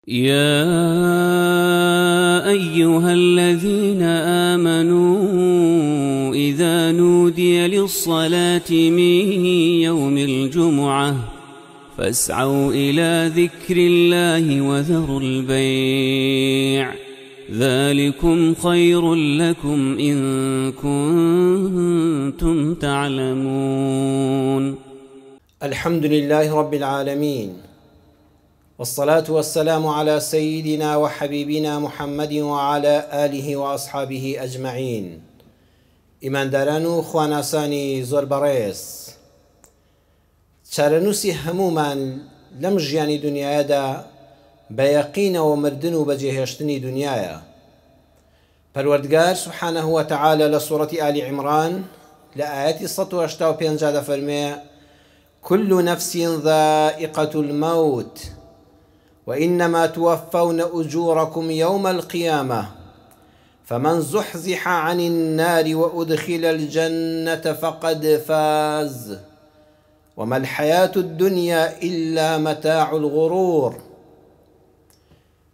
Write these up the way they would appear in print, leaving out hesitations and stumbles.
يا أيها الذين آمنوا إذا نودي للصلاة من يوم الجمعة فاسعوا إلى ذكر الله وذروا البيع ذلكم خير لكم إن كنتم تعلمون. الحمد لله رب العالمين، والصلاة والسلام على سيدنا وحبيبنا محمد وعلى آله وأصحابه أجمعين. إيمان دارانو خواناساني زور بريس چارەنووسی هەمومان لەم ژیانی دنیادا بە یەقینەوە مردن و بەجێهێشتنی دنیاە. پەروەردگار سبحانه وتعالى لە سوورەتی آلی عیمران لە ئاەتی 185 دەفەرمێ: كل نفس ذائقة الموت وإنما توفون أجوركم يوم القيامة فمن زحزح عن النار وأدخل الجنة فقد فاز وما الحياة الدنيا إلا متاع الغرور.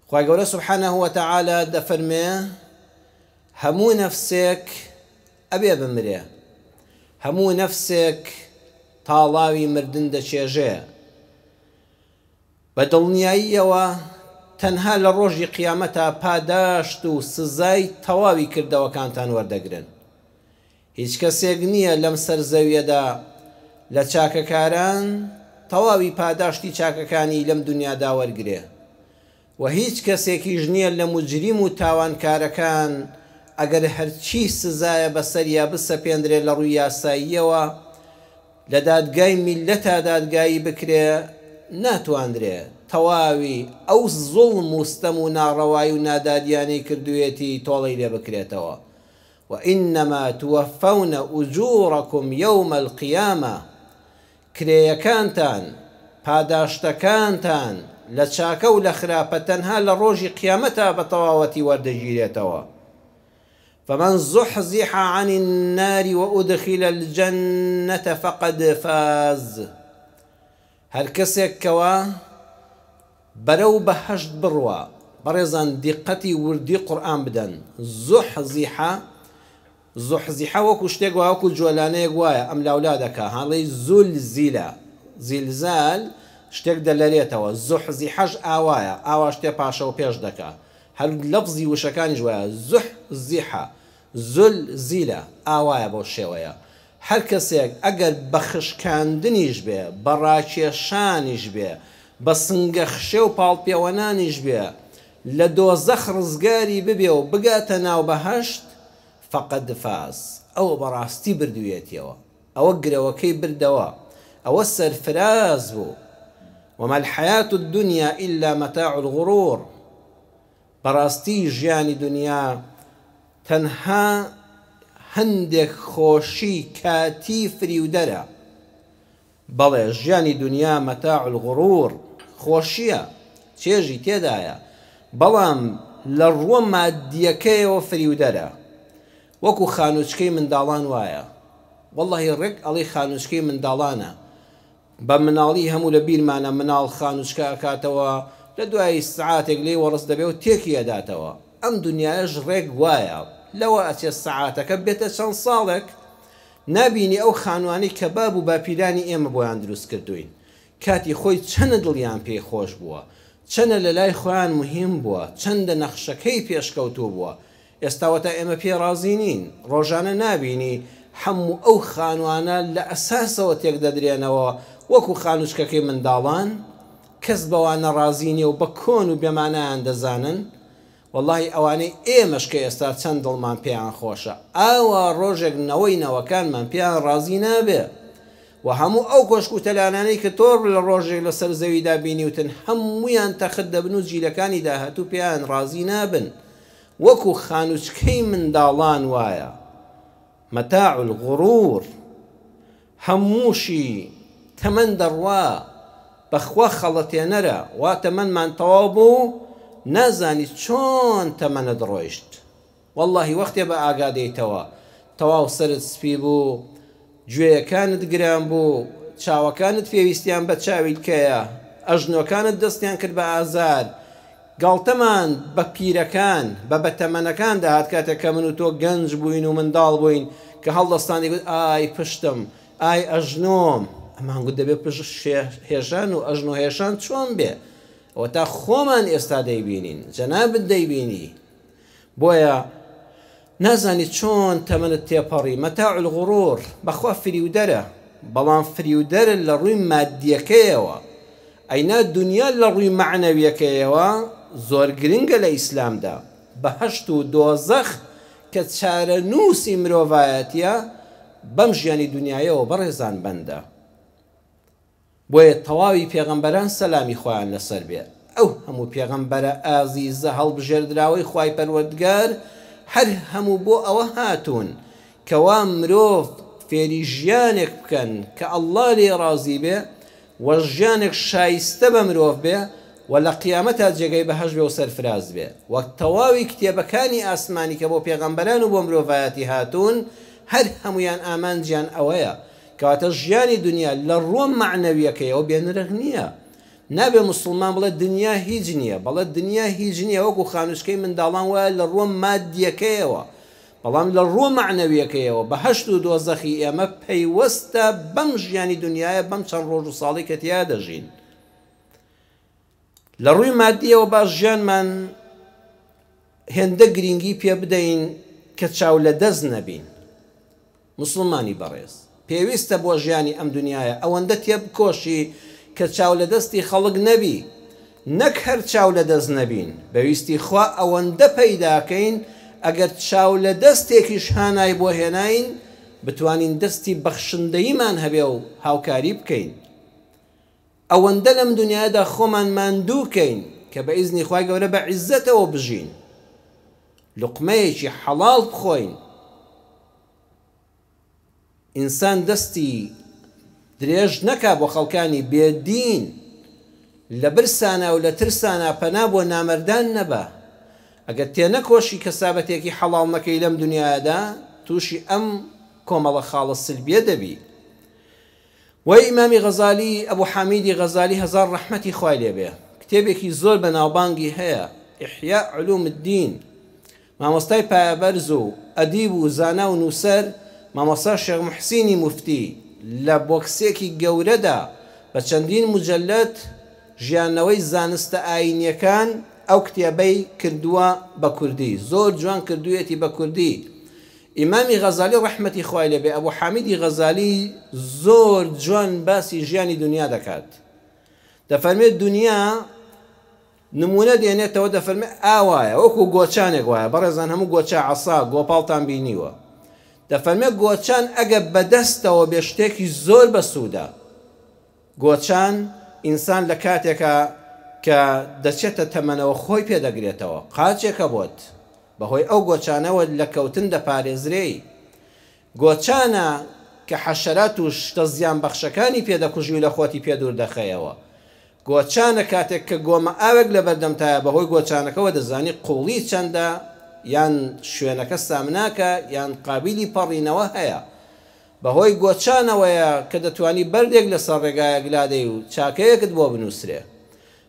خواهی گەورە سبحانه وتعالى دەفەرمێ هەموو نەفسێک ئەبێ بمرێ، هەموو نەفسێک تاڵاوی مردن دەچێژێ. بە دڵنیاییەوە تەنها لە ڕۆژی قیامەتە پاداشت و سزای تەواوی کردەوەکانتان وەردەگرن. هیچ کەسێک نییە لەم سەرزەویەدا لە چاکەکاران تەواوی پاداشتی چاکەکانی لەم دنیادا وەرگرێ، و هیچ کەسێکیش نییە لە مجریم و تاوانکارەکان ئەگەر هەرچی سزایە بەسەریا بسەپێندرێ لە ڕووی یاساییەوە لە دادگای میلەتا دادگایی بکرێ، ناتواندرێ تەواوی ئەو زوڵم و ستەم و ناڕەوایی و نادادیانەی کردوێتی تۆڵەی لێ بکرێتەوە. وإنما توفون أجوركم يوم القيامة، کرێیەکانتان پاداشتەکانتان لە چاکە و لە خراپە تەنها لە ڕۆژی قیامەتە بە تەواوەتی وەردەگیرێتەوە. فمن زحزح عن النار وأدخل الجنة فقد فاز. هەر کەسێک کەوە بەرەو بەهەشت بڕوە، بەڕێزان دیقەتی وردی قورئان بدەن. زحزیحە وەکو شتێک وایە، وەکو جۆلانەیەک وایە ئەم لاولا دەکا، هەڵی زولزیلە، زیلزال شتێک دەلەرێتەوە، زحزیحەش ئاوایە، ئاوا شتێ پاشە و پێش دەکا. هەر لەفزی وشەکانیش وایە، زحزیحە، زولزیلە، ئاوایە بەو شێوەیە. هەر کەسێک ئەگەر بە خشکاندنیش بێ، بە ڕاکێشانیش بێ، بە سنگە خشێ و پاڵپێوەنانیش بێ، لە دۆزەخ ڕزگاری ببێ و بگاتە ناو بەهەشت، فقد فاز، ئەوە بەڕاستی بردوویەتیەوە، ئەوە گرەوەکەی بردەوە، ئەوە سەرفراز بوو. وما الحياة الدنيا إلا متاع الغرور. بەڕاستی ژیانی دنیا تەنها هەندێک خۆشی کاتی فریودەرە. بەڵێ ژیانی دنیا مەتاع الغرور، خۆشیە، چێژی تێدایە، بەڵام لە ڕووە مادیەکەیەوە فریودەرە. وەکو خانوچکەی منداڵان وایە، وەڵڵاهی ڕێک ئەڵێ خانوچکەی منداڵانە، بە مناڵی هەموو لە بیرمانە مناڵ خانوچکە ئەکاتەوە، لە دوای سعاتێک لێ وەڕست دەبێ و تێکی ئەداتەوە. ئەم دنیاش ڕێک وایە، لەوە ئەچێ سعاتەکە بێتە چەند ساڵێک نابینی ئەو خانوانی کە باب و باپیرانی ئێمە بۆیان دروست کردوین، کاتی خۆی چەنە دڵیان پێی خۆش بووە، چەنە لە لای خۆیان مهم بووە، چەندە نەخشەکەی پێشکەوتوو بووە. ئێستاوەتە ئێمە پێ ڕازی نین، ڕۆژانە نابینی هەموو ئەو خانوانە لە ئەساسەوە تێک دەدرێنەوە وەکو خانوچکەکەی منداڵان، کەس بەوانە ڕازی نیە و بە کۆن و بێمانەیان دەزانن. واللهی ئەوانەی ئێمەش کە ئێستا چەند دڵمان پێیان خۆشە، ئاوا ڕۆژێک نەوەی نەوەکانمان پێیان ڕازی نابێ، و هەموو ئەو کۆشک و تەلانانەی کە تۆڕ لە ڕۆژێک لەسەر زەویدا بینیوتن هەموویان تەخت دەبن و جیلەکانی داهاتوو پێیان ڕازی نابن. وەکو خانوچکەی منداڵان وایە، مەتاع الغرور، هەمووشی تەمەن دەڕوا، بەخوا خەڵەتێنەرە، وا تەمەنمان تەواو بوو نازانی چۆن تەمەنت ڕۆیشت. واللهی وەختێ بە ئاگادەیتەوە تەواو سەرت سپی بوو، گوێیەکانت گران بوو، چاوەکانت پێویستیان بە چاویلکەیە، ئەژنۆکانت دەستیان کرد بە ئازار، گاڵتەمان بە پیرەکان بە بەتەمەنەکان داهات کاتێک کە من و تۆ گەنج بووین و منداڵ بووین کە هەڵدەستانی گوت ئای پشتم ئای ئەژنۆم ئەمان گوت دەبێت پشت هێژان و ئەژن و هێشان چۆن بێ ئەوە تا خۆمان ئێستا دەیبینین جەنابت دەیبینی بۆیە نازانی چۆن تەمەنت تێپەڕی مەتاع الغڕور بەخوا فریودەرە بەڵام فریودەرە لە ڕووی مادیەکەیەوە ئەینا دنیا لە ڕووی معنەویەکەیەوە زۆر گرنگە لە ئیسلامدا بەهەشت و دۆزەخ کە چارە نووسی مرۆڤایەتیە بەم ژیانی دنیایەوە بەڕێزان بەندە بۆیە تەواوی پێغەمبەران سەلامی خۆیان لەسەر بێ ئەو هەموو پێغەمبەرە ئازیزە هەڵبژێردراوەی خوای پەروەردگار هەر هەموو بۆ ئەوە هاتوون کەوا مرۆڤ فێری ژیانێک بکەن کە ئەڵڵا لێ ڕازی بێ وە ژیانێک شایستە بە مرۆڤ بێ و لە قیامەتا جێگەی بەهەشت بێ و سەرفراز بێ وەک تەواوی کتێبەکانی ئاسمانی کە بۆ پێغەمبەران و بۆ مرۆڤایەتی هاتوون هەر هەمویان ئامانجیان ئەوەیە کەواتە ژیانی دنیا لە ڕۆم معنەویەکەیەوە بێنرخ نییە نابێ مسلمان بڵێ دنیا هیچ نییە بەڵێ دنیا هیچ نییە وەکو خانوشکەی منداڵان وایە لە ڕۆم مادیەکەیەوە بەڵام لە ڕۆ معنەویەکەیەوە بەهەشت و دۆزەخی ئێمە پەیوەستە بەم ژیانی دنیاە بەم چەند ڕۆژ و ساڵی کە تیا دەژین لە ڕووی مادیەوە باش ژیانمان هێندە گرنگی پێ بدەین کە چاو لە دەست نەبین مسلمانی بەڕێز پێویستە بۆ ژیانی ئەم دنیاە ئەوەندە تێبکۆشی کە چاو لە دەستی خەڵک نەبی نەک هەر چاو لە دەست نەبین بەویستی خوا ئەوەندە پەیداکەین ئەگەر چاو لە دەستێکیش هانای بۆ هێناین بتوانین دەستی بەخشندەیمان هەبێ و هاوکاری بکەین ئەوەندە لەم دنیادا خۆمان ماندووکەین کە بە ئیزنی خوای گەورە بە عیززەتەوە بژین لوقمەیەکی حەڵاڵ بخۆین ئینسان دەستی درێژ نەکا بۆ خەڵکانی بێدین لە برسانە و لە ترسانە پەنا بۆ نامەردان نەبە ئەگەر تێنەکۆشی کەسابەتێکی حەڵاڵ نەکەی لەم دنیادا تووشی ئەم کۆمەڵە خاڵە سلبیە دەبی وەی ئیمامی غەزالی ئەبوو حەمیدی غەزالی هەزار ڕەحمەتی خوای لێ بێ کتێبێکی زۆر بەناوبانگی هەیە ئیحیاء علوم الدین مامۆستای پایەبەرز و ئەدیب و زانا و نووسەر مامۆستا شێخ موحسینی موفتی لە بۆکسێکی گەورەدا بە چەندین مجەلەد ژیانەوەی زانستە ئاینیەکان ئەو کتێبەی کردووە بە کوردی زۆر جوان کردوویەتی بە کوردی ئیمامی غەزالی ڕەحمەتی خوای لێ بێ ئەبوو حەمیدی غەزالی زۆر جوان باسی ژیانی دنیا دەکات دەفەرمێت دنیا نمونە دێنێتەوە دەفەرمێ ئاوایە وەکو گۆچانێک وایە بەڕێزان هەموو گۆچە عەسا گۆپاڵتان بینیوە دەفەرمێ گۆچان ئەگە بەدەستەوە بێ شتێکی زۆر بەسوودە گۆچان ئینسان لە کاتێکە کە دەچێتە تەمەنەوە خۆی پێدەگرێتەوە قاچێکە بۆت بەهۆی ئەو گۆچانەوە لە کەوتن دەپارێزرێی گۆچانە کە حەشەرات و شتە زیان بەخشەکانی پێدەکوژی و لە خۆتی پێدور دەخەیەوە گۆچانە کاتێک کە گۆمە ئاوێک لە بەردەمتایە بەهۆی گۆچانەکەەوە دەزانی قوڵی چەندە یان شوێنەکە سامناکە یان قابلی پەڕینەوە هەیە بەهۆی گۆچانەوەیە کە دەتوانی بەردێک لەسەر ڕێگایەک لادەی و چاکەیەکت بۆ بنووسرێ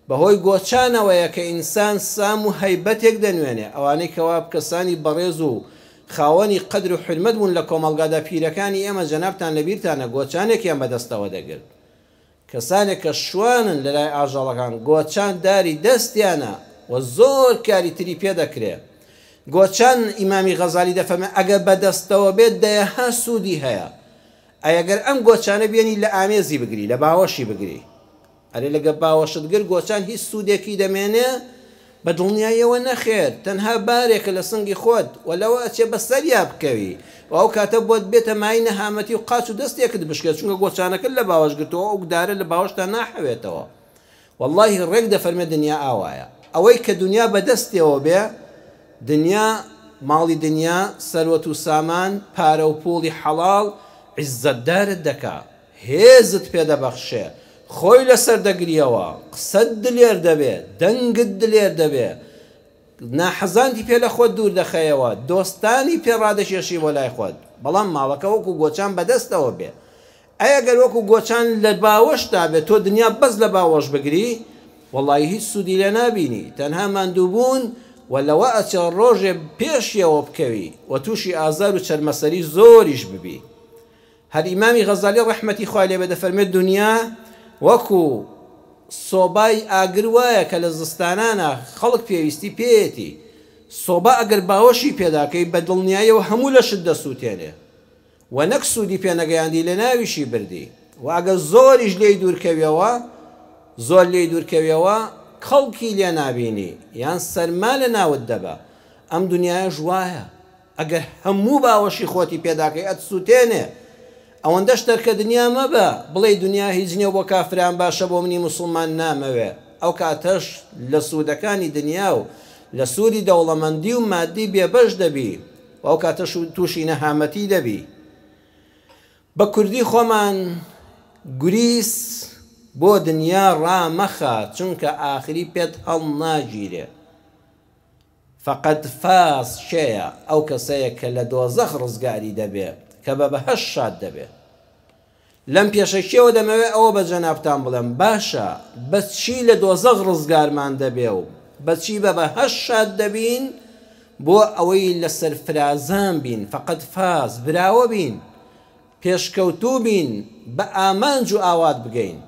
بەهۆی گۆچانەوەیە کە ئینسان سام و هەیبەتێک دەنوێنێ ئەوانەی کەوا کەسانی بەڕێز و خاوەنی قەدر و حرمەت بوون لە کۆمەڵگادا پیرەکانی ئێمە جەنابتان لەبیرتانە گۆچانێکیان بەدەستەوە دەگرت کەسانێک کە شوانن لە لای ئاژەڵەکان گۆچان داری دەستیانە و زۆر کاری تری پێ دەکرێت گۆچان ئیمامی غەزالی دەفەرمێ ئەگە بەدەستەوە بێت دەیەها سوودی هەیە ئەگەر ئەم گۆچانە بێنی لە ئامێزی بگری لە باوەشی بگری ئەرێ لەگە باوەشت گر گۆچان هیچ سوودێکی دەمێنێ بە دڵنیاییەوە نەخێر تەنها بارێکە لە سنگی خۆت و لەوە ئەچێ بەسەریا بکەوی و ئەو کاتە بۆت بێتە مای نەهامەتی و قاچ و دەستێکت بشکێت چونکە گۆچانەکە لە باوەش گرتەوە ئەو دارە لە باوەشتا ناحەوێتەوە وەڵڵاهی ڕێک دەفەرمێ دنیا ئاوایە ئەوەی کە دنیا بەدەستێەوە بێ دنیا ماڵی دنیا سەروەت و سامان پارە و پوڵی حەڵاڵ عیززەتدارت دەکا هێزت پێدەبەخشێ خۆی لەسەر دەگریەوە قسەت دلێر دەبێ دەنگت دلێر دەبێ ناحەزانتی پێ لە خۆت دوور دەخەیەوە دۆستانی پێڕادەشێشی بۆ لای خۆت بەڵام ماڵەکە وەکو گۆچان بەدەستەوە بێ ئەگەر وەکو گۆچان لە باوەشتا بێت تۆ دنیا بەس لە باوەش بگری وەڵڵاهی هیچ سوودی لێ نابینی، تەنها ماندووبوون و لەوە ئەچە ڕۆژێ پێشیەوە بکەوی و تووشی ئازار و چەرمەسەری زۆریش ببی. هەر ئیمامی غەزالی ڕەحمەتی خوای لێ بێ دەفەرمێت دنیا وەکو سۆبای ئاگر وایە کە لە زستانانە خەڵک پێویستی پێیەتی، سۆبا ئەگەر باوەشی پێداکەی بە دڵنیاییەوە هەموو لەشت دەسووتێنێ و نەک سوودی پێنەگەیاندی لە ناویشی بردی و ئەگەر زۆریش لێی دوورکەویەوە زۆر لێی دوورکەویەوە کەڵکی لێ نابینی یان سەرما لە ناوت دەبە. ئەم دنیایەش وایە ئەگەر هەموو باوەشی خۆتی پێداکەی ئەتسووتێنێ. ئەوەندەش دەرکە دنیا مەبە بڵێ دنیا هیچ نییە بۆ کافران باشە بۆ منی موسڵمان نامەوێ. ئەو کاتەش لە سوودەکانی دنیا و لە سوودی دەوڵەمەندی و مادی بێبەش دەبی و ئەو کاتەش تووشی نەهامەتی دەبی. بە کوردی خۆمان گوریس بۆ دنیا ڕامەخە چونکە ئاخری پێت هەڵ ناگیرێ. فەقەد فاز شەیە ئەو کەسەیە کە لە دۆزەخ ڕزگاری دەبێ کە بە بەهەشت شاد دەبێ. لەم پێشەکیەوە دەمەوێت ئەوە بە جەنابتان بڵێم باشە بەچی لە دۆزەخ ڕزگارمان دەبێ و بەچی بە بەهەشت شاد دەبین بۆ ئەوەی لە سەرفرازان بین. فەقەد فاز براوە بین، پێشکەوتوو بین، بە ئامانج و ئاوات بگەین.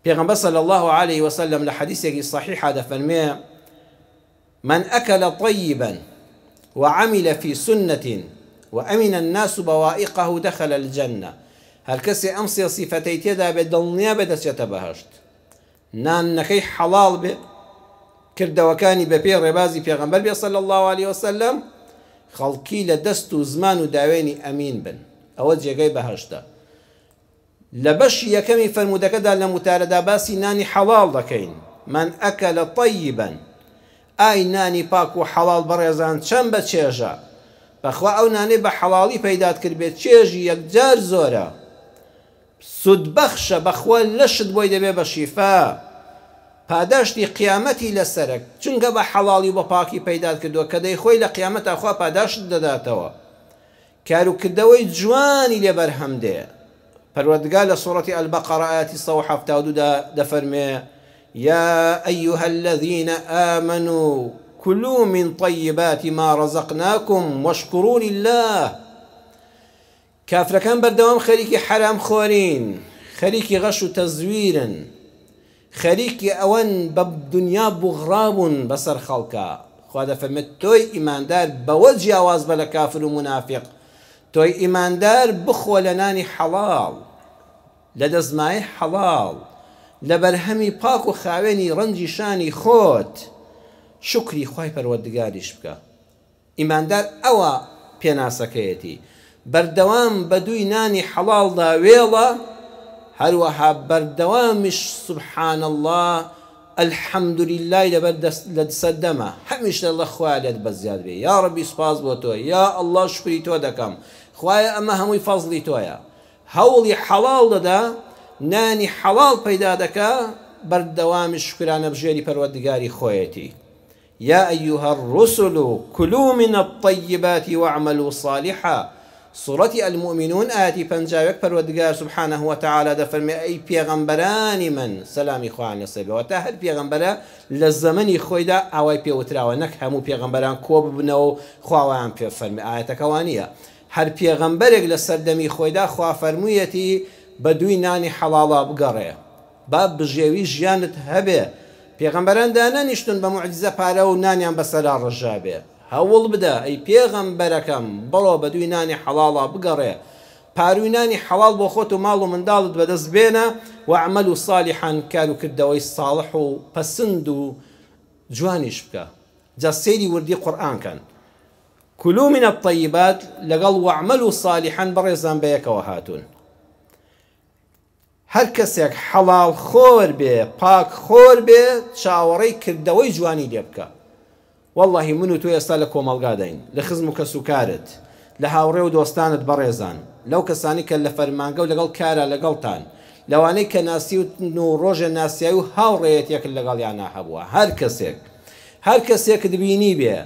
پێغەمبەر صلی الله عليه وسلم لە حەدیثێکی صحیحە دەفەرمێ من أكل طيبا وعمل في سنة وأمن الناس بوائقه دخل الجنة. هەر کەسێ ئەم سێ سیفەتەی تێدا بێت دڵنیا بێت دەچێتە بەهەشت. نانەکەی حەڵاڵ بێ، کردەوەکانی بە پێی ڕێبازی پێغەمبەر بێ صلی الله عليه وسلم، خەڵکی لە دەست و زمان و داوێنی ئەمین بن، ئەوە جێگەی بەهەشتە. لە بەشی یەکەمی فەرمودەکەدا لە متارەدا باسی نانی حەڵاڵ دەکەین. من ئەکەلە طەیبەن، ئای نانی پاک و حەڵاڵ بەڕێزان چەند بە چێژە. بەخوا ئەو نانێ بە حەڵاڵی پەیدات کرد بێت چێژی یەکجار زۆرە، سودبەخشە، بەخوا لەشت بۆی دەبێ بە شیفا، پاداشتی قیامەتی لەسەرک چونکە بە حەڵاڵی و بە پاکی پەیدات کردووە کە دەیخۆی لە قیامەتە خوا پاداشت دەداتەوە. کاروکردەوەی جوانی لێ بەرهەم دێ. پەروەردگار لە سوورەتی ئەلبەقەرە ئاەتی 172 دەفەرمێ يا أيها الذين آمنوا كلوا من طيبات ما رزقناكم واشكروا لله. كافرەکان بەردەوام خەریکی حرام خۆرین، خەریکی غەش و تەزویرن، خەریکی ئەوەن بە دنیا بوغڕابوون بەسەر خەڵکە. خوا دەفەرمێت تۆی ئیماندار بەوە جیاواز بە لە کافر و منافق، تۆی ئیماندار بخۆ لە نانی حەڵاڵ، لە دەزمای حەڵاڵ، لە بەرهەمی پاک و خاوێنی ڕەنجی شانی خۆت، شکری خوای پەروەردگاریش بکە. ئیماندار ئەوە پێناسەکەیەتی بەردەوام بە دووی نانی حەڵاڵدا وێڵە، هەروەها بەردەوامیش سبحان الله الحەمدولله لە سەردەمە هەمیشە لە خوای لێت بەزیاد بێ. یا ڕەبی سوپاس بۆ تۆ، یا ئەڵڵا شکری تۆ دەکەم، خوایە ئەمە هەمووی فەزڵی تۆیە. هەوڵی حەڵاڵ دەدا، نانی حەڵاڵ پەیدا دەکا، بەردەوامی شکرانە بژێری پەروەردگاری خۆیەتی. يا أيها الرسل كلوا من الطيبات واعملوا صالحا. سورة المؤمنون آتي پنجاوك پروردگار سبحانه وتعالى دفرمي أي پیغمبرانی من سلامی خوان نصیبه و تا هر پیغمبره لزمنی خویدا اوای پیوتراوه نک همو پیغمبران کوب بنو خواوان فرمي آیت کوانیه. هر پیغمبرێک لسردمی خویدا خوا فرمویتی بدوی نانی حلالا بگره با بجیوی جیانت هبه. پیغمبران دانا نیشتون با معجزه پاره و نانیان بسرا رجابه. هەوڵ بدە ئەی پێغەمبەرەکەم بڕۆ بە دوی نانی حەڵاڵە بگەڕێ، پاروی نانی حەڵاڵ بۆ خۆت و ماڵ و منداڵت بەدەست بێنە وەعمەل و صالحان کار و کردەوەی ساڵح و پەسند و جوانیش بکە. جا سەیری وردی قورئان کەن. كلوا من الطيبات لەگەڵ وەعمەل و صالحان بەڕێزان بەیەکەوە هاتوون. هەر کەسێک حەڵاڵ خۆر بێ، پاک خۆر بێ، چاوەڕێی کردەوەی جوانی لێ بکە. والله من و تو ئێستا لە کۆمەڵگا دەین، لە خزم و کەسوکارت، لە هاوڕێ و دۆستانت بەڕێزان، لەو کەسانی کە لە فەرمانگە و لەگەڵ کارە لەگەڵتان، لەوانەی کە ناسی و ڕۆژە ناسیایی و هاوڕێیەتێک لەگەڵیان ناهەبووە. هەر کەسێک دبینی بێ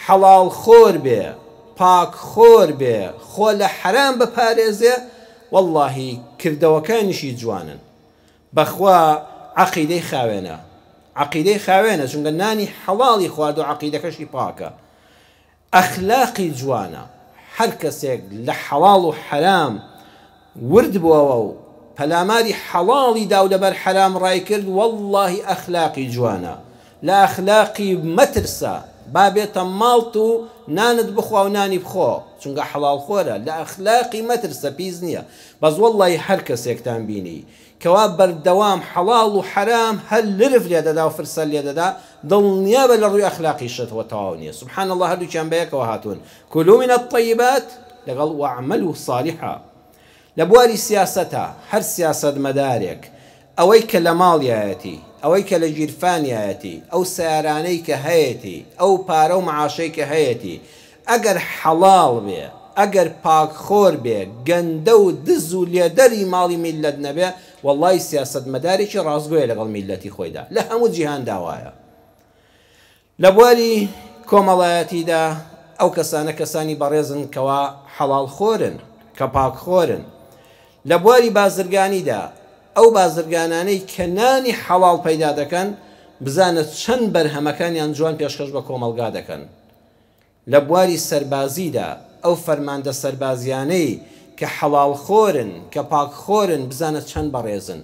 حەڵاڵ خۆر بێ، پاک خۆر بێ، خۆ لە حرام بپارێزێ، والله کردەوەکانیشی جوانن. بەخوا عەقیدەی خاوێنە، عقیدەی خاوێنە چونکە نانی حەڵاڵی خوارد و عقیدەکەشی پاکە. ئەخلاقی جوانە، هەر کەسێک لە حەڵاڵ و حەرام ورد بووەوە و پەلاماری حەڵاڵی دا و لەبەر حەرام ڕای کرد، وەڵڵاهی ئەخلاقی جوانە. لە ئەخلاقی مەترسە، با بێتە ماڵت و نانت بخوا و نانی بخۆ چونکە حەڵاڵ خۆرە. لە ئەخلاقی مەترسە، پیس نییە. بەس وەڵڵاهی هەر کەسێکتان بینی کەوا بەردەوام حەڵاڵ و حەرام هەر لرف لێ دەدا و فرسە لێ دەدا، دڵنیابە لە ڕووی ئەخلاقی شتەوە تەواو نییە. سبحان الله، هەردووکیان بەیەکەوە هاتوون. کولوا من الطیبات لەگەڵ وەعملوا صالحا. لە بواری سیاسەتە، هەر سیاسەت مەدارێک ئەوەی کە لە ماڵیایەتی، ئەوەی کە لە ژیرفانیایەتی، ئەو سیارانەی کە هەیەی، ئەو پارە و معاشەی کە هەیەی، ئەگەر حەڵاڵ بێ، ئەگەر پاکخۆر بێ، گەندە و دز و لێدەری ماڵی میلەت نەبێ، وەڵڵاهی سیاسەت مەدارێکی ڕاستگۆیە لەگەڵ میلەتی خۆیدا لە هەموو جیهان داوایە. لە بواری کۆمەڵایەتیدا ئەو کەسانە کەسانی بەڕێزن کەوا حەڵاڵ خۆرن، کە پاکخۆرن. لە بواری بازرگانیدا ئەو بازرگانانەی کە نانی حەڵاڵ پەیدا دەکەن، بزانە چەند بەرهەمەکانیان جوان پێشکەش بە کۆمەلگا دەکەن. لە بواری سەربازیدا ئەو فەرماندە سەربازیانەی کە حەڵاڵ خۆرن، کە پاکخۆرن، بزانە چەند بەڕێزن،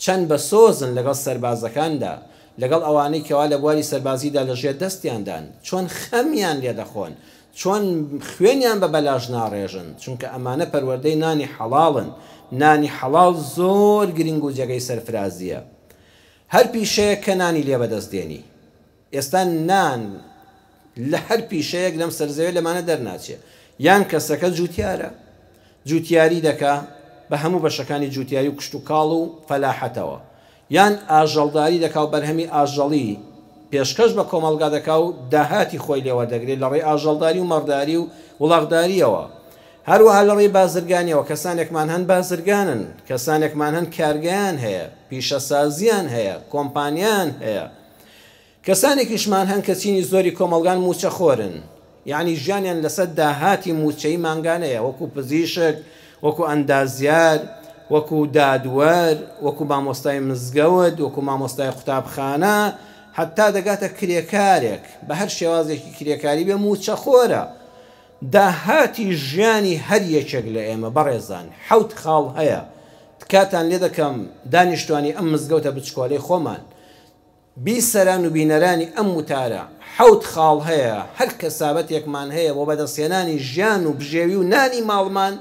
چەند بە سۆزن لەگەڵ سەربازەکاندا، لەگەڵ ئەوانەی کەوا لە بواری سەربازیدا لەژێر دەستیاندان، چۆن خەمیان لێ دەخۆن، چۆن خوێنیان بە بەلاژ ناڕێژن، چونکە ئەمانە پەروەردەی نانی حەڵاڵن. نانی حەڵاڵ زۆر گرنگ و جێگەی سەرفرازیە. هەر پیشەیە کە نانی لێ بەدەستدێنی. ئێستا نان لە هەر پیشەیەک لەم سەرزەوێ لەمانە دەرناچێ. یان کەسەکە جوتیارە، جوتیاری دەکا بە هەموو بەشەکانی جوتیاری و کشت و کاڵ و فەلاحەتەوە، یان ئاژەڵداری دەکا و بەرهەمی ئاژەڵی پێشکەش بە کۆمەلگا دەکا و داهاتی خۆی لێوە دەگرێت لە ڕێی ئاژەڵداری و مەڕداری و وڵاغداریەوە. هەروەها لە ڕێی بازرگانیەوە کەسانێکمان هەن بازرگانن، کەسانێکمان هەن کارگەیان هەیە، پیشەسازیان هەیە، کۆمپانیان هەیە. کەسانێکیشمان هەن کە چینی زۆری کۆمەلگان موچە خۆرن، یعنی ژیانیان لەسەر داهاتی موچەی مانگانەیە، وەکو پزیشک، وەکو ئەندازیار، وەکو دادوەر، وەکو مامۆستای مزگەوت، وەکو مامۆستای قوتابخانە، حتا دەگاتە کرێکارێک بە هەر شێوازێکی کرێکاری بێ موچە خۆرە. داهاتی ژیانی هەر یەکێک لە ئێمە بەڕێزان 7 خاڵ هەیە. کاتان لێ دەکەم دانیشتوانی ئەم مزگەوتە بچکۆلەی خۆمان، بیسەران و بینەرانی ئەم وتارە 7 خاڵ هەیە. هەر کەسابەتێکمان هەیە بۆ بەدەستێنانی ژیان و بژێوی و نانی ماڵمان،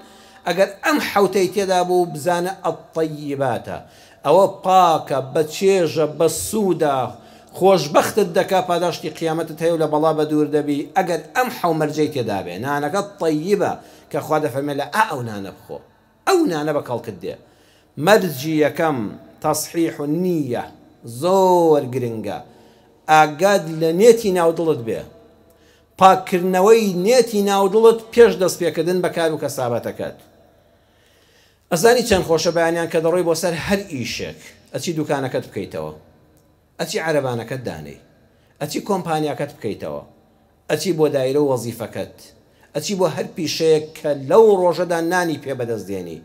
ئەگەر ئەم حوتەی تێدا بوو بزانە ئەطەیباتە، ئەوە پاکە، بە چێژە، بە سوودە، خۆشبەختت دەکا، پاداشتی قیامەتت هەیە و لە بەڵا بە دوور دەبی ئەگەر ئەم حەومەرجەی تێدا بێ. نانەکە طەیبە کە خوا دەفەرمێ لە ئەو نانە بخۆ، ئەو نانە بە کەڵکت دێ. مەرجی یەکەم تەصحیح النیە، زۆر گرنگە، ئاگاد لە نێتی ناودڵت بێ، پاکردنەوەی نێتی ناودڵت پێش دەستپێکردن بە کار و کەسابەتەکەت. ئەزانی چەند خۆشە بەیانیان کە دەڕۆی بۆ سەر هەر ئیشێک، ئەچی دوکانەکەت بکەیتەوە، ئەچی عەرەبانەکەت دانەی، ئەچی کۆمپانیاکەت بکەیتەوە، ئەچی بۆ دایرە و وەزیفەکەت، ئەچی بۆ هەر پیشەیەک کە لەو ڕۆژەدا نانی پێ بەدەستدێنی.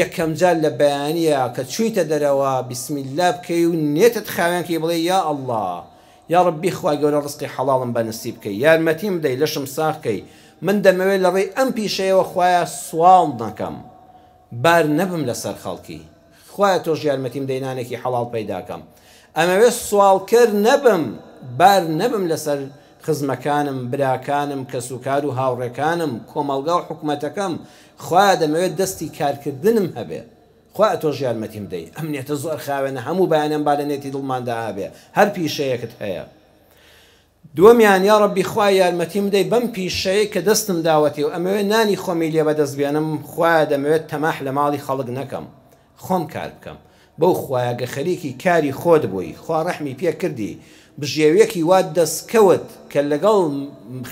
یەکەم جار لە بەیانیە کە چوویتە دەرەوە بسم الله بکەی و نێتت خاوێنکەی بڵێ یا ئەڵڵا، یا ڕەبی خوای گەورە ڕزقی حەڵاڵم بەنسیب بکەی، یارمەتیم بدەی، لەشم ساغکەی، من دەمەوێت لە ڕێی ئەم پیشەیەوە خوایە سوال نەکەم، بار نەبم لەسەر خەڵکی، خوایە تۆش یارمەتیم بدەی نانێکی حەڵاڵ پەیداکەم. ئەمەوێت سوالکەر نەبم، بار نەبم لەسەر خزمەکانم، براکانم، کەسوکار و هاوڕێکانم، کۆمەلگا و حکومەتەکەم، خوایە دەمەوێت دەستی کارکردنم هەبێ، خوایە تۆش یارمەتیم بدەی. ئەم نێتە زۆر خاوێنە، هەموو بەیانیان با لە نێتی دڵماندا هەبێ، هەر پیشەیەکت هەیە. دووەمیان یا ڕەبی خوای یارمەتیم بدەی بەم پیشەیە کە دەستم داوەتی و ئەمەوێت نانی خۆمی لێ بەدەست بێنم، خوایە دەمەوێت تەماح لە ماڵی خەڵک نەکەم، خۆم کار بکەم. بەو خوایەگە خەریکی کاری خۆت بووی، خوا ڕەحمی پێ کردی، بژێویەکی وا دەستکەوت کە لەگەڵ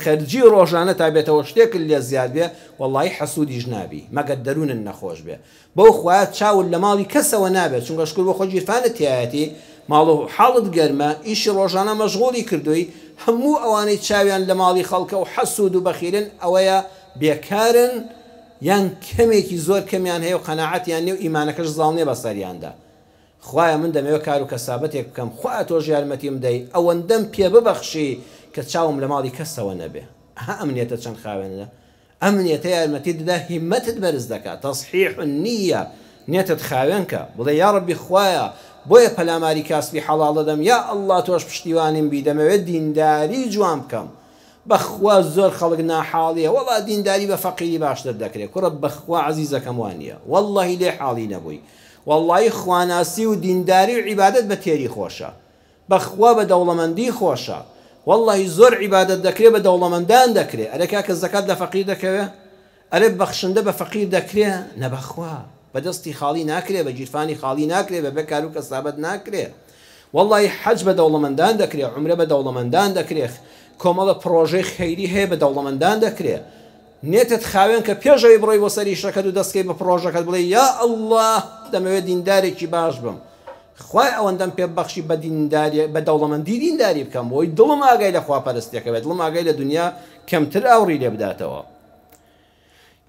خەرجی ڕۆژانە تا بێتەوە شتێکت لێ زیاد بێ، وەڵڵاهی حەسوودیش نابی مەگەر دەروونن نەخۆش بێ. بەو خوایە چاول لە ماڵی کەسەوە نابێت، چونکە شکر بۆ خۆ گیرفانت تایەتی، ماڵ و حاڵت گەرمە، ئیشی ڕۆژانە مەشغوڵی کردووی، هەموو ئەوانەی چاویان لە ماڵی خەڵکە و حەسوود و بەخیلن ئەوەیە بێکارن، یان کەمێکی زۆر کەمیان هەیە و قەناعەتیان نیە و ئیمانەکەش زاڵ نییە بەسەریاندا. خوایە من دەمەوێت کار و کەسابەتێک بکەم، خوایە تۆ یارمەتیم دەی، ئەوەندەم پێ ببەخشی کە چاوم لە ماڵی کەسەوە نەبێ. ئەمنیەتە چەند خاوێنە، ئەمنیەتە یارمەتی دەدا، هیمەتت بەرز دەکات، تەصحیح النیە، نیەتت خاوێنکە، بڵێ یا ڕەبی خوایە بۆیە پەلاماری کاسبی حەڵاڵ دەدەم، یا ئەڵڵا تۆش پشتیوانیم بی، دەمەوێت دینداری جوان بکەم. بەخوا زۆر خەڵک ناحاڵیە، وەڵا دینداری بە فەقیری باشتر دەکرێت، کوڕە بەخوا عەزیزەکەم وانە، وەڵڵاهی لێ حاڵی نەبووی، وەڵڵاهی خواناسی و دینداری و عیبادەت بە تێری خۆشە، بەخوا بە دەوڵەمەندی خۆشە، وەڵڵاهی زۆر عیبادەت دەکرێت بە دەوڵەمەندان دەکرێت، ئەرێ کاکە زەکات لە فەقیر دەکەوێت، ئەرێ بەخشندە بە فەقیر دەکرێت، نەبەخوا بەدەستی خاڵی ناکرێت، بە گیرفانی خاڵی ناکرێت، بەبێ کار و کەسابەت ناکرێت، وەڵڵاهی حەج بە دەوڵەمەندان دەکرێت، عومرە بە دەوڵەمەندان دەکرێت، کۆمەڵە پرۆژەی خەیری هەیە بە دەوڵەمەندان دەکرێت. نێتت خاوێن کە پێشەوەی بڕۆی بۆ سەری شەکەت و دەستکەی بە پرۆژەکەت بڵێ یا ئەڵڵاه دەمەوێت دیندارێکی باش بم، خوای ئەوەندەم پێ بەخشی بە دینداری بە دەوڵەمەندی دینداری بکەم، بۆی دڵم ئاگای لە خواپەرستیەکە بێت، دڵم ئاگای لە دنیا کەمتر ئاوڕی لێ بداتەوە.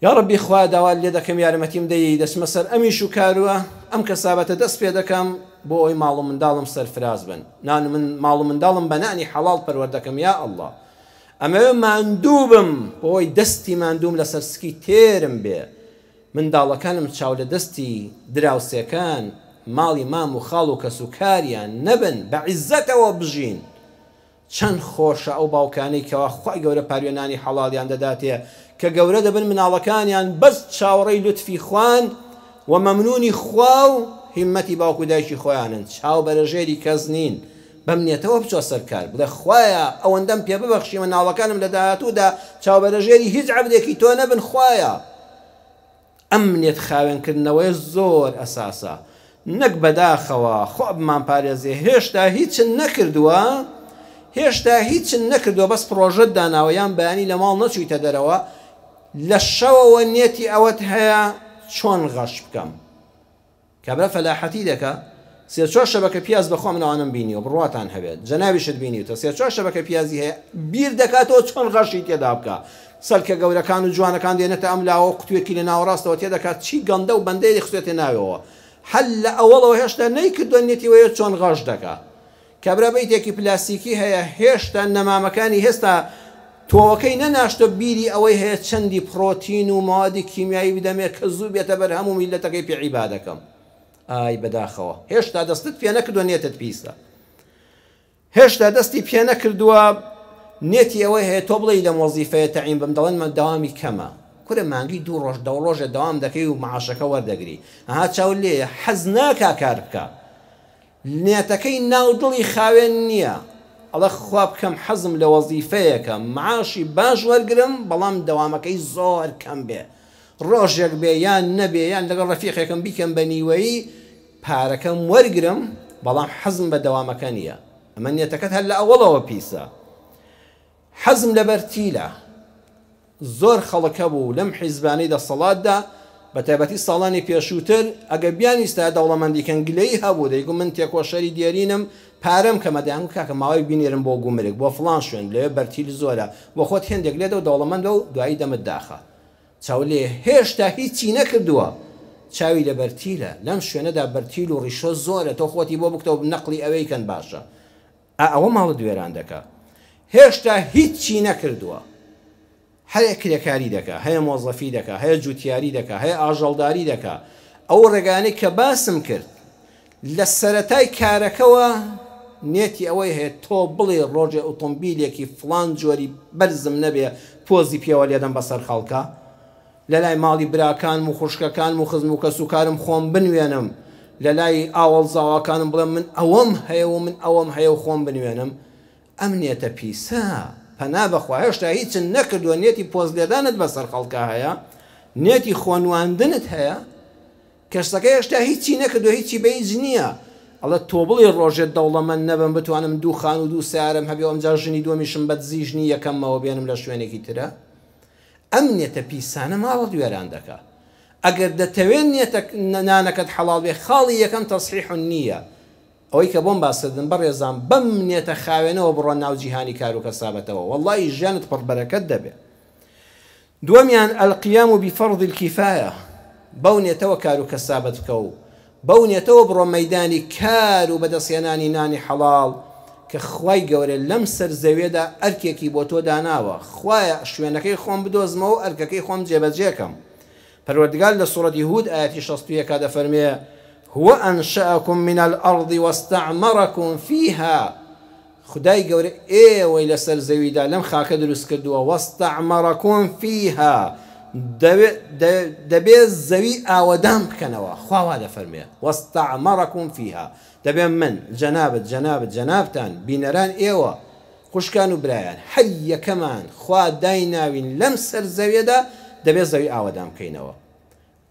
یا ڕەبی خوا داوا لێ دەکەم یارمەتیم دەیی، دەچمە سەر ئەمیش و کارووە، ئەم کەسابەتە دەست پێ دەکەم بۆ ئەوی ماڵ و منداڵم سەرفراز بن، نان من ماڵ و منداڵم بە نانی حەڵاڵ پەروەردەکەم، یا ئەڵڵا ئەمەوێ ماندوو بم بۆی دەستی ماندووم لەسەر سکی تێرم بێ، منداڵەکانم چاو لە دەستی دراوسەکان ماڵی مام و خاڵ و کەس و کاریان نەبن، بە عیزەتەوە بژین. چەند خۆشە ئەو باوکانەی کەوا خوای گەورە پاروێنانی حەڵاڵیان دەداتێ کە گەورە دەبن مناڵەکانیان بەس چاوەڕێی لوتفی خوان و مەمنونی خوا و هیمەتی باوکو دایکی خۆیانن، چاو بەرەژێری کەس نین، بەمنێتەوە بچۆ سەرکار، بڵێ خوایە ئەوەندەم پێ ببەخشی مناڵەکانم لە داهاتوودا چاو بەرەژێری هیچ عەبدێکی تۆ نەبن، خوایە. ئەمنێت خاوێنکردنەوەی زۆر ئەساسە، نەک بەداخەوە خۆ بمان پارێزێ، هێشتا هیچن نەکردووە، هێشتا هیچن نەکردووە، بەس پرۆژەت داناوە یان بەیانی لە ماڵ نەچوویتە دەرەوە، لە شەوەوە نێتی ئەوەت هەیە چۆن غەش بکەم، کابرا فەلاحەتی دەکە، سێ چوار شەبەکە پیاز بەخۆ منەوانم بینیوە بڕواتان هەبێت، جەنابیشت بینیوتە، سێ چوار شەبەکە پیازی هەیە، بیر دەکاتەوە چۆن غەشی تێدا بکە، سەرکە گەورەکان و جوانەکان دێنێتە ئەم لاوە قوتوێکی لە ناوەڕاستەوە تێدەکات، چی گەندە و بەندەی خستێتە ناوەوە، هەل لە ئەوەڵەوە هێشتا نەیکردووە نێتی وەیە چۆن غەش دەکا. کابرا بەیتێکی پلاستیکی هەیە، هێشتا نەمامەکانی هێستا تۆوەکەی نەناشتە بیری ئەوەی هەیە چەندی پرۆتین و موادی کیمیایی بدەمێت کە زوو بێتە بەر هەموو میلەتەکەی پێ عیبادەکەم. ئای بەداخەوە هێشتا دەستت پێ نەکردووە نێتت پیسە، هێشتا دەستی پێ نەکردووە نێتی ئەوەی هەیە تۆ بڵێ لەم وەزیفەیە تەعین بم، دەڵێن من دەوامی کەمە، کورە مانگی دوو ڕۆژ دە ڕۆژە دەوام دەکەی و معاشەکە وەردەگری، ئەها چاو لێیە حەز ناکا کار بکە، نێتەکەی ناودڵی خاوێن نییە، ئەڵە خوا بکەم حەزم لە وەزیفەیەکە معاشی باش وەرگرم، بەڵام دەوامەکەی زۆر کەم بێ، ڕۆژێک بێ یان نەبێ، یان لەگەڵ ڕەفیقێکم بیکەم بە نیوەیی پارەکەم وەرگرم، بەڵام حەزم بە دەوامەکە نییە. ئەمە نێتەکەت هەر لە ئەوڵەوە پیسە. حەزم لە بەرتیلە، زۆر خەڵکە بوو لەم حیزبانەی دەسەڵاتدا بە تایبەتی ساڵانی پێشووتر ئەگە بیانیستا دەوڵەمەندیکەن گلەی هەبوو، دەیگو من تێکۆشەری دیێرینم پارەم کەمە، دەیانگو کاکە ماوەی بینێرم بۆ گومرگ بۆ فڵان شوێن لەوێ بەرتیل زۆرە، بۆ خۆت هێندێک لێدە و دەوڵەمەندە و دوایی دەمت داخە، چاو لێ هێشتا هیچی نەکردووە، چاوی لە بەرتیلە، لەم شوێنەدا بەرتیل و ڕیشۆ زۆرە، تۆ خۆتی بۆ بکتەوە نەقلی ئەوەیکەن باشە، ئەوە ماڵە دوێران دەکا، هێشتا هیچی نەکردووە، هەیە کرێکاری دەکا، هەیە مۆزەفی دەکا، هەیە جوتیاری دەکا، هەیە ئاژەڵداری دەکا، ئەو ڕێگانەی کە باسم کرد لە سەرەتای کارەکەوە نێتی ئەوەی هەیە تۆ بڵێ ڕۆژێ ئۆتۆمبیلێکی فڵان جۆری بەرزم نەبێ پۆزی پێوە لێدەم بەسەر خەڵکە، لە لای ماڵی براکانم و خوشکەکانم و خزم و کەس و کارم خۆم بنوێنم، لە لای ئاوەڵ زاواکانم بڵێم من ئەوەم هەیە و من ئەوەم هەیە و خۆم بنوێنم، ئەم نێتە پیسە پەنا بەخوا هێشتا هیچن نەکردووە، نێتی پۆز لێدانت بەسەر خەڵکە هەیە، نێتی خۆنواندنت هەیە، کەسەکە هێشتا هیچی نەکردووە، هیچی بەیج نییە، ئەڵە تۆ بڵێ ڕۆژێت دەوڵەمەند نەبم بتوانم دوو خان و دوو سیارم هەبێ، ئەمجا ژنی دووەمیشم بەدزی ژنی یەکەمەوە بێنم لە شوێنێکی ترە، ئەم نێتە پیسانە ماوە دوێران دەکا. ئەگەر دەتەوێت نێتە نانەکەت حەڵاڵ بێ، خاڵی یەکەم تەصحیح نییە، ئەوەی کە بۆم باسکردن بەڕێزان بەم نێتە خاوێنەوە بڕۆ ناو جیهانی کار و کەسابەتەوە، وەڵڵی ژیانت پڕبەرەکەت دەبێ. دووەمیان ئەلقیام بفەرض الکیفایە، بەو نێتەوە کار و کەسابەت بکە و بەونێتەوە بڕۆ مەیدانی کار و بەدەستێنانی نانی حەڵاڵ کە خوای گەورە لەم سەر زەوێدا ئەرکێکی بۆ تۆ داناوە خوایە شوێنەکەی خۆم بدۆزمەوە ئەرکەکەی خۆم جێبەجێکەم پەروەردگار لە سوورەتی هود ئاەتی 61 دەفەرمێ هو أنشأكم من الأرض واستعمركم فيها خدای گەورە ئێوەی لەسەر زەویدا لەم خاکە دروست کردووە واستعمركم فيها دەبێت زەوی ئاوەدان بکەنەوە خوا دەفەرمێ واستعمركم فيها دەبێ من جەنابتان بینەران ئێوە خوشکان و برایان هەر یەکەمان خوا دایناوین لەم سەر زەویێدا دەبێت زەوی ئاوەدان بکەینەوە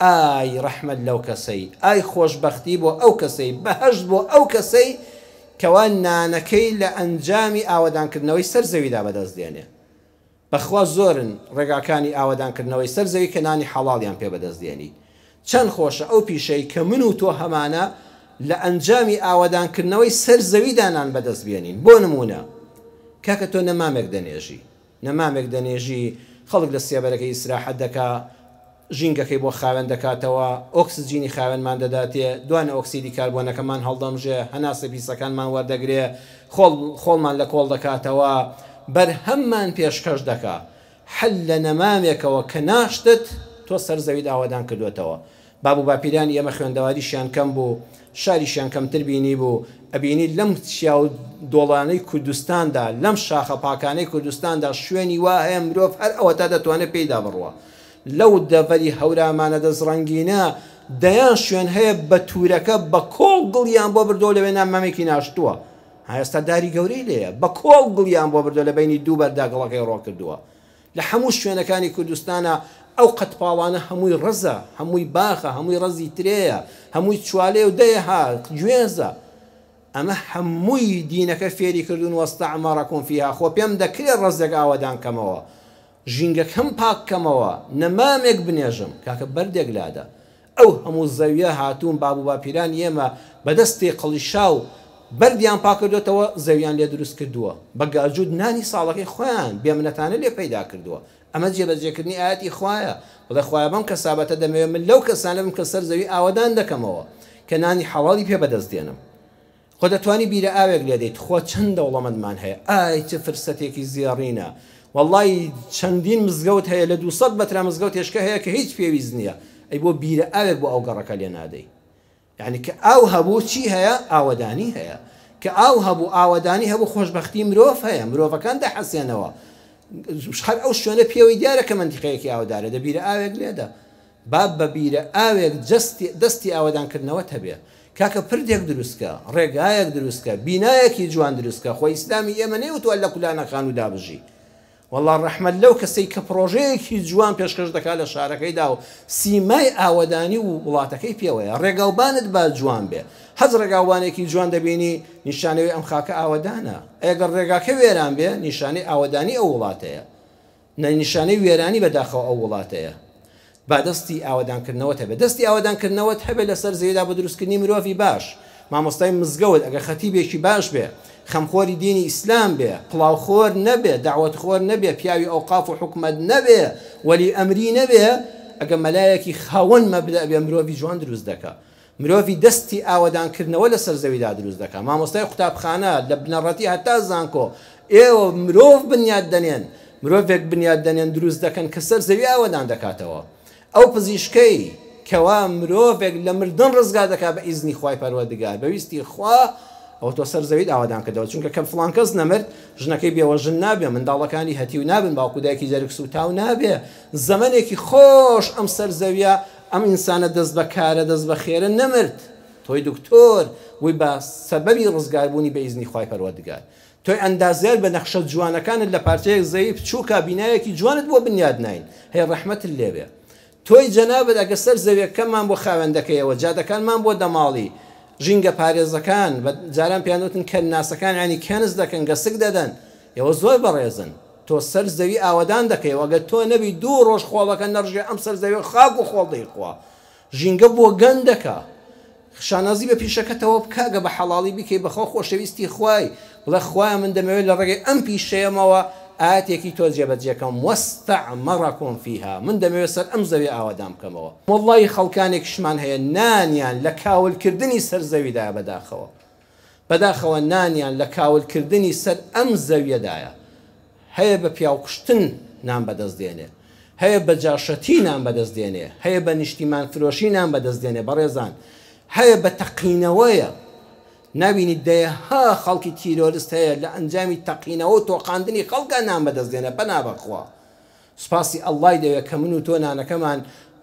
ئای ڕەحمەت لەو کەسەی ئای خۆشبەختی بۆ ئەو کەسەی بەهەشت بۆ ئەو کەسەی کەوا نانەکەی لە ئەنجامی ئاوەدانکردنەوەی سەر زەویدا بەدەست دێنێ بەخوا زۆرن ڕێگاکانی ئاوەدانکردنەوەی سەر زەوی کە نانی حەڵاڵیان پێ بەدەست دێنی چەند خۆشە ئەو پیشەی کە من و تۆ هەمانە لە ئەنجامی ئاوەدانکردنەوەی سەر زەویدانان بەدەست بێنین بۆ نمونە کاکە تۆ نەمامێک دەنێژی خەڵک لە سێبەرەکەی ئیسراحەت دەکا ژینگەکەی بۆ خاوێن دەکاتەوە ئۆکسجینی خاوێنمان دەداتێ دوانە ئۆکسیدی کاربۆنەکەمان هەڵدەمژێ هەناسە پیسەکانمان وەردەگرێ خۆڵمان لە کۆڵ دەکاتەوە بەرهەممان پێشکەش دەکا حل لە نەمامێکەوە کە ناشتت تۆ سەر زەوید ئاوەدان کردوێتەوە باب و باپیرانی ئێمە خوێندەواریشیان کەم بوو شاریشیان کەمتر بینی بوو ئەبینی لەم چیا و دۆڵانەی کوردستاندا لەم شاخە پاکانەی کوردستاندا شوێنی وا هەیە مرۆڤ هەر ئەوە تا دەتوانێت پێیدا بڕوە لەو دەڤەری هەورامانە دەزڕەنگینە دەیان شوێن هەیە بە تورەکە بە کۆڵ گڵیان بۆ بردۆ لەوێ نامەمێکی ناشتووە هەستا داری گەورەی لێیە بە کۆڵ گڵیان بۆ بردۆ لە بینی دوو بەردا گڵەکەی ڕۆ کردووە لە هەموو شوێنەکانی کوردستانە ئەو قەتپاڵانە هەمووی ڕزە هەمووی باخە هەمووی ڕزی ترەیە هەمووی چوالێ و دەیە هات گوێزە ئەمە هەمووی دینەکە فێری کردوون واستعمركم فيها خۆ پێم دەکرێت ڕزێک ئاوەدان کەمەوە ژینگەکەم پاککەمەوە نەمامێک بنێژم کاکە بەردێک لادە ئەو هەموو زەویە هاتوون باب و باپیران ئێمە بەدەستی قەڵیشا و بەردیان پاکردوێتەوە زەویان لێ دروست کردووە بە گاجود نانی ساڵەکەی خۆیان بێمنەتانە لێ پەیدا کردووە ئەمە جێبەجێکردنی ئاەتی خوایە بڵێ خوایە بەم کەسابەتە دەمەوێت من لەو کەسانە بم کە سەر زەوی ئاوەدان دەکەمەوە کە نانی حەڵاڵی پێ بەدەست دێنم خۆ دەتوانی بیرە ئاوێک لێ دەیت خۆ چەند دەوڵەمەندمان هەیە ئای چه فرسەتێکی زیێڕینە والله چەندین مزگەوت هەیە لە 200 بەترا مزگەوت هێشکە هەیە کە هیچ پێویست نییە ئەی بۆ بیرە ئاوێک بۆ ئەو گەڕەکە لێ نادەی یعنی کە ئاو هەبوو چی هەیە ئاوەدانی هەیە کە ئاو هەبوو ئاوەدانی هەبوو خۆشبەختی مرۆڤ هەیە مرۆڤەکان دەحەسێنەوە هەر ئەو شوێنە پێوەی دیارە کە منتیقەیەکی ئاودارە دە بیرە ئاوێک لێدە باب بە بیرە ئاوێک دەستی ئاوەدانکردنەوەت هەبێ کاکە پردێک دروستکە ڕێگایەک دروستکە بینایەکی جوان دروستکە خۆی ئیسلامی ئێمە نەیوتووە لە کولانەکان و دابژی والله ڕەحمەت لەو کەسەی کە پرۆژەیەکی جوان پێشکەش دەکات لە شارەکەیدا و سیمای ئاوەدانی و وڵاتەکەی پێوەیە ڕێگاوبانت با جوان بێ هەز ڕێگاوبانێکی جوان دەبینی نیشانەوەی ئەم خاکە ئاوەدانە ئەگەر ڕێگاکە وێران بێ نیشانەی ئاوەدانی ئەو وڵاتەیە نیشانەی وێرانی بەداخەوە ئەو وڵاتەیە با دەستی ئاوەدانکردنەوەت هەبێت دەستی ئاوەدانکردنەوەت هەبێت لەسەر زەویدا بە دروستکردنی مرۆڤی باش مامۆستای مزگەوت ئەگەر خەتیبێکی باش بێ خەمخۆری دینی ئیسلام بێ پڵاوخۆر نەبێ داوەتخۆر نەبێ پیاوی ئەوقاف و حکومەت نەبێ وەلی ئەمری نەبێ ئەگەر مەلایەکی خاوەن مەبدە بێ مرۆڤی جوان دروست دەکا مرۆڤی دەستی ئاوەدانکردنەوە لەسەر زەویدا دروست دەکا مامۆستای قوتابخانە لە بنەڕەتی هەتا زانکۆ ئێوە مرۆڤ بنیاد دەنێن مرۆڤێک بنیاد دەنێن دروست دەکەن کە سەر زەوی ئاوەدان دەکاتەوە ئەو پزیشکەی کەوا مرۆڤێک لە مردن ڕزگار دەکات بە ئیزنی خوای پەروەردگار بەویستی خوا ئەو تۆ سەر زەوید ئاوەدان کردەوە چونکە کەم فڵان کەس نەمرد ژنەکەی بێوەژن نابێ منداڵەکانی هەتی و نابن باوکودایەکی جەرگس و تاو نابێ زەمانێکی خۆش ئەم سەر زەویە ئەم ئینسانە دەست بە کارە دەست بە خێرە نەمرد تۆی دکتۆر وی بە سەبەبی ڕزگاربوونی بە ئیزنی خوای پەروەردگار تۆی ئەندازیار بە نەخشە جوانەکانت لە پارچەیەک زەوی بچووکە بینایەکی جوانت بۆ بنیاد ناین هەیە ڕەحمەتت لێبێ تۆی جەنابەت ئەگە سەر زەویەکەمان بۆ خاوێندەکەیەوە جادەکانمان بۆ دەماڵی ژینگە پارێزەکان بە جاران پێیانوتن کە ناسەکان ینی کەنز دەکەن گەسک دەدەن ئێوە زۆر بەڕێزن تۆ سەر زەوی ئاوەدان دەکەیەوە ئەگە تۆ نەبی دوو ڕۆژ خۆڵەکە نەڕژێ ئەم سەر زەوی خاک و خۆڵ دەیخوا ژینگە بۆ گەندەکە شانازی بە پیشەکەتەوە بکە گە بە حەڵاڵی بکەی بەخۆ خۆشەویستی خوای بڵێ خوایە من دەمەوێت لە ڕێگەی ئەم پیشەیەمەوە ئاەتێکی تۆ جێبەجێکەم وەستەعمەڕەکم فیها من دەمەوێت سەر ئەم زەوی ئاوادام بکەمەوە وەڵڵی خەڵکانێکیشمان هەیە نانیان لە کاولکردنی سەر زەویدایە بەداخەوە نانیان لە کاولکردنی سەر ئەم زەویەدایە هەیە بە پیاوکشتن نان بەدەستدێنێ هەیە بە جاشەتی نان بەدەستدێنێ هەیە بە نیشتیمان فرۆشی نان بەدەستدێنێ بەڕێزان هەیە بە تەقینەوەیە نبینید دەیەها خەڵکی تیرۆریست هەیە لە ئەنجامی تەقینەوە و تۆقاندنی خەڵکە نان بەدەستدێنە بەنابەخوا سوپاسی ئەڵڵای دەوێت کە من و تۆ نانەکەمان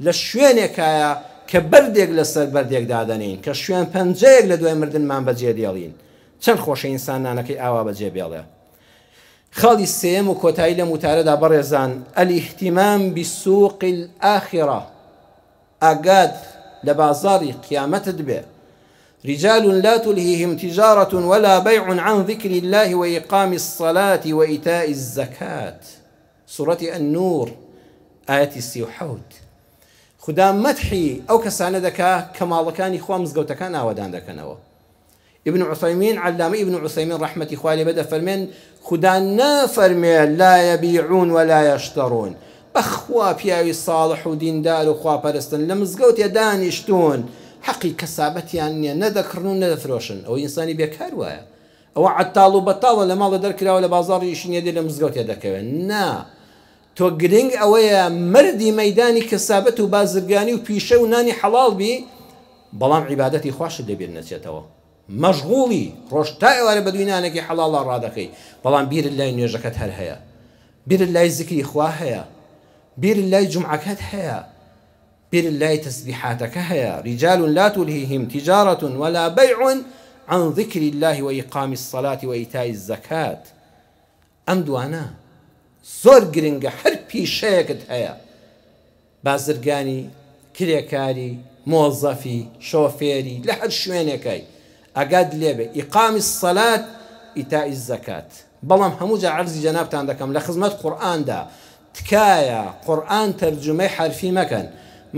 لە شوێنێکایە کە بەردێک لەسەر بەردێک دادەنین کە شوێن پەنجەیەک لە دوای مردنمان بەجێ دێڵین چەند خۆشە ئینسان نانەکەی ئاوا بەجێ بێڵێ خاڵی سێم و کۆتایی لە موتارەدا بەڕێزان الاهتمام بسوق الآخرة ئاگاد لە بازاڕی قیامەتت بێ رجال لا تلهيهم تجارة ولا بيع عن ذكر الله وإقام الصلاة وإيتاء الزكاة سورة النور آية 37 خدا مدحي أو كسانة دكا كما كان إخوة مزقوتكان آودان دكنوا ابن عثيمين علامة ابن عثيمين رحمة إخوالي بدأ فرمين خدا نافرمي لا يبيعون ولا يشترون بخوا بياوي صالح ودين دار وخوا برستن لمزقوت يدانشتون حقي كسابتيان ندكرنون ندفروشن أو إنساني بيكار وايا أو عطالو بطالو لما الله دركرا ولا بازار يشين يدي لمزقوت يدكوين نا تو گرنگ ئەوەیە مردی مەدانی کەسابەت و بازرگانی و پیشە و نانی حەڵاڵ بی بەڵام عیبادەتی خواشت دەبێت نەچێتەوە مەشغوڵی ڕۆژ تا ئێوارە بە دوی نانێکی حەڵاڵە ڕادەکەی بەڵام بیرت لای نوێژەکەت هەر هەیە بیرت لای زیکری خوا هەیە بیرت لای جومعەکەت هەیە بیرت لای تەسبیحاتەکە هەیە رجال لا تلهيهم تجارة ولا بيع عن ذكر الله وإقام الصلاة وإيتاء الزكاة ئەم دوانە زۆر گرنگە هەر پیشەیەکت هەیە بازرگانی کرێکاری مۆزەفی شۆفێری لە هەر شوێنێکەی ئەگاد لێبێ ئیقامی الصەلات ئیتائی الزەکات بەڵام هەموو جا عەرزی جەنابتان دەکەم لە خزمەت قورئاندا تکایە قورئان تەرجمەی حرفی مەکەن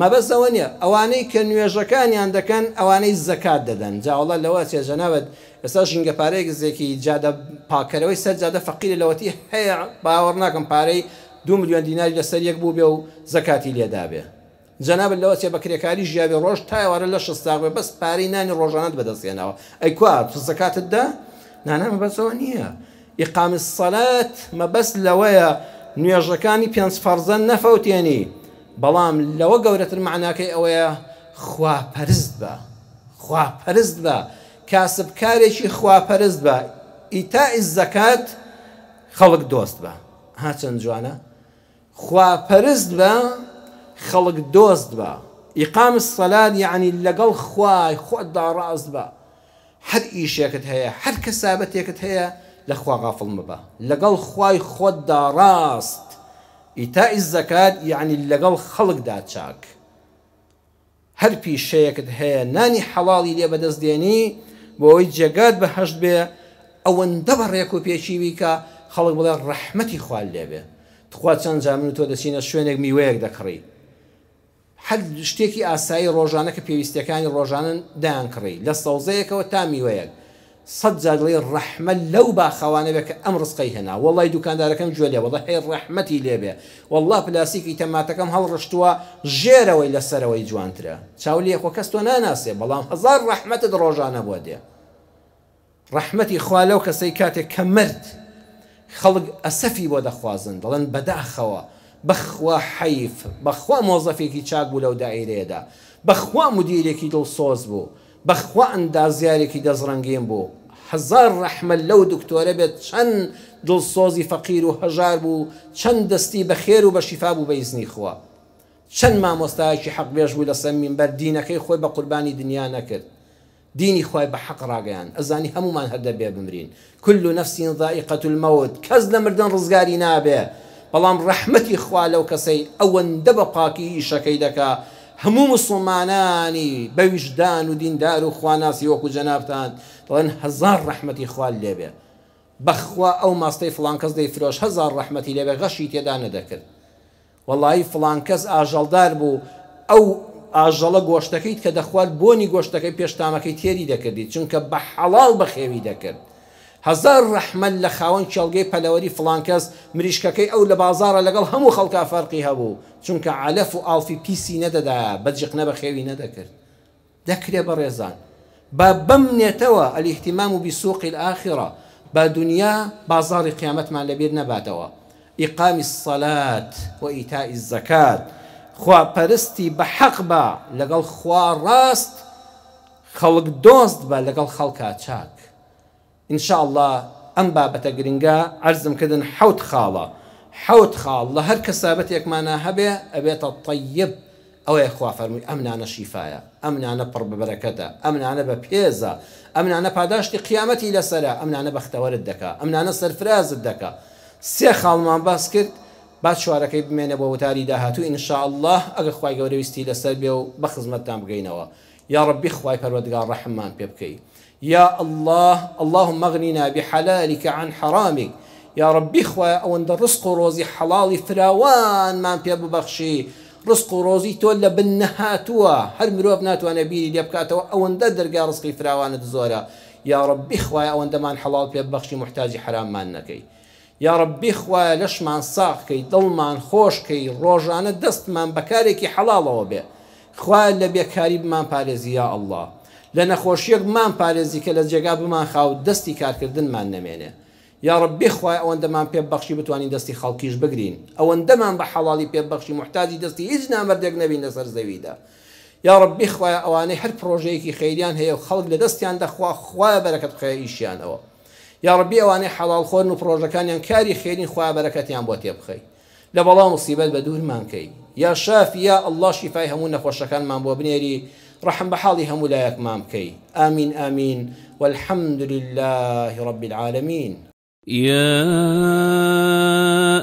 مەبەستەوە نییە ئەوانەی کە نوێژەکانیان دەکەن ئەوانەی زەکات دەدەن جاوەڵە لەوە چێ جەنابەت ئێستا ژینگە پارەیەک زێکی جادە پاکەرەوەی سەر جادە فەقیرە لەوەتی هەیە باوەڕ ناکەم پارەی 2 ملیۆن دیناری لەسەر یەک بوو بێ و زەکاتی لێدا بێ جەنابەت لەوە چێ بە کرێکاری ژیاوی ڕۆژ تا ئێوارە لە 6 بێ بەس پارەی نانی ڕۆژانەت بەدەستێنەوە ئەی کوا زەکاتت دا نانە مەبەستەوە نییە ئیقام الصەلات مەبەست لەوەیە نوێژەکانی 5 فەرزە نەفەوتێنی بەڵام لەوە گەورەتر معناکەی ئەوەیە خواپەرست بە خواپەرست بە کاسبکارێکی خواپەرست بە ئیتائی الزەکات خەڵک دۆست بە ها چەند جوانە خواپەرست بە خەڵک دۆست بە ئیقام الصەلات یعنی لەگەڵ خوای خۆتدا ڕاست بە هەر ئیشێکت هەیە هەر کەسابەتێکت هەیە لە خوا غافڵ مەبە لەگەڵ خوای خۆتدا ڕاست ئیتائی الزەکات یعنی لەگەڵ خەڵکدا چاک هەر پیشەیەکت هەیە نانی حەڵاڵی لێ بەدەستدێنی بۆ ئەوەی جێگات بە هەشت بێ ئەوەندە بە ڕێک و پێچی بیکە خەڵک بڵێ ڕەحمەتی خوال لێ بێ تخوا چەند جا من و تۆ دەچینە شوێنێک میوەیەک دەکڕی هەر شتێکی ئاسایی ڕۆژانە کە پێویستیەکانی ڕۆژانن دایان کڕی لە سەوزەیەکەوە تا میوەیەک 100 جار دڵی ڕەحمە لەو باخەوانە بێ کە ئەم ڕزقەی هێنا وەڵڵی دوکاندارەکەم گوێ لێ وەڵڵی هەیە ڕەحمەتی لێ بێ وەڵڵا پلاسیکی تەماتەکەم هەڵڕشتووە ژێرەوەی لەسەرەوەی جوانترە چاولی خۆ کەس تۆ ناناسێ بەڵام هەزار ڕەحمەتت ڕۆژانە بۆ دێ ڕەحمەتی خوا لەو کەسەی کاتێک کە مرد خەڵک ئەسەفی بۆ دەخوازن دەڵێن بەداخەوە بەخوا حەیف بەخوا مۆزەفێکی چاک بوو لەو دائیرەیەدا بەخوا مدیرێکی دڵسۆز بوو بەخوا ئەندازیارێکی دەزڕەنگین بوو هەزار ڕەحمە لەو دکتۆرە بێت چەند دڵسۆزی فەقیر و هەژار بوو چەند دەستی بە خێر و بە شیفا بوو بە ئیزنی خوا چەند مامۆستایەکی حەقبێژ بوو لەسەر مینبەر دینەکەی خۆی بە قوربانی دنیا نەکرد دینی خوای بە حەق ڕاگەیان ئەزانی هەمومان هەر دەبێ بمرین كل نفس ذائقة الموت کەس لە مردن ڕزگاری نابێ بەڵام ڕەحمەتی خوا لەو کەسەی ئەوەندە بە پاکی ئیشەکەی دەکا هەموو مسلمانانی بە ویژدان و دیندار و خواناسی وەکو جەنابتان دەڵێن هەزار ڕەحمەتی خوا لێبێ بەخوا ئەو ماستەی فڵان کەس دەیفرۆش هەزار ڕەحمەتی لێبێ غەشی تێدا نەدەکرد وەڵڵاهی فڵان کەس ئاژەڵدار بوو ئەو ئاژەڵە گۆشتەکەیت کە دەخوارد بۆنی گۆشتەکەی پێشتامەکەی تێری دەکردی چونکە بە حەڵاڵ بەخێوی دەکرد هزار ڕەحمەت لە خاوەن چێڵگەی پەلەوەری فڵان کەس مریشکەکەی ئەو لە بازارە لەگەڵ هەموو خەڵکا فەرقی هەبوو چونکە علەف و ئاڵفی پیسی نەدەدایە بەجقنە بە خێوی نەدەکرد دەکرێ بەڕێزان با بەم نێتەوە الاهتمام بسوق الآخرة با دنیا بازاری قیامەتمان لەبیر نەباتەوە إقام الصلاة وإيتاء الزكاة خوا پەرستی بەحەق بە لەگەڵ خوا ڕاست خەڵک دۆست بە لەگەڵ خەڵکا چاک إن شاء الله ئەم بابەتە گرنگە عەرزم کردن حەوت خاڵ لە هەر کەسابەتێکمانە هەبێ ئەبێتە طەیب ئەوەیە خوا فەرمووی ئەمنانە شیفایە ئەمنانە پڕ بەبەرەکەتە ئەمنانە بە پێزە ئەمنانە پاداشتی قیامەتی لەسەرە ئەمنانە بەختەوەرت دەکا ئەمنانە سەرفرازت دەکا سێ خاڵمان باس کرد با چوارەکەی بمێنە بۆ وتاری داهاتوو إن شاء الله ئەگە خوای گەورە ویستی لەسەر بێ و بە خزمەتتان بگەینەوە یا ربی خوای پەروەردگار ڕەحممان پێ بکەی يا الله اللهم اغننا بحلالك عن حرامك يا ربي خويا أوند رزق روزي حلالي فراوان ما بيا ببخشي رزق روزي تولى بالنهاتوا هل مروف ناتوا نبيلي ليبكاتوا أوند درجا رزقي فراوان الزورا يا ربي خويا أوند ما حلال بيا ببخشي محتاج حرام ما نكي يا ربي خويا لش ما ساقكي ضل ما خوشكي روجانا دست ما بكاريكي حلال وبي خويا اللي بيكاري بما بارزي يا الله لأن خوشيك مان بارزي كلا جاقاب مان خاو دستي كاركردن مان نمينه يا ربي خويا أو عندما بيب بخشي بتواني دستي خالكيش بقرين أو عندما بحلالي بيب بخشي محتاجي دستي إجنا مردق نبي نصر زويدا يا ربي خويا أواني هر بروجيكي خيريان هي خلق لدستي عند خويا بركة خيريشيان أو يا ربي أواني حلال خورن وبروجكان ينكاري خيرين خويا بركتيان بوتي بخي لبلا مصيبة بدون مانكي يا شافي يا الله شفاي همون فوشكان مان بوبنيري رحم بحالي هم ولايك مامكي آمين آمين والحمد لله رب العالمين يا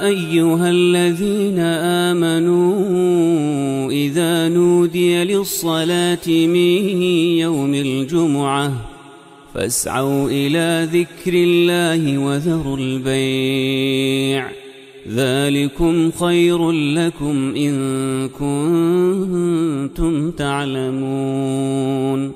أيها الذين آمنوا إذا نودي للصلاة من يوم الجمعة فاسعوا إلى ذكر الله وذروا البيع ذلكم خير لكم إن كنتم تعلمون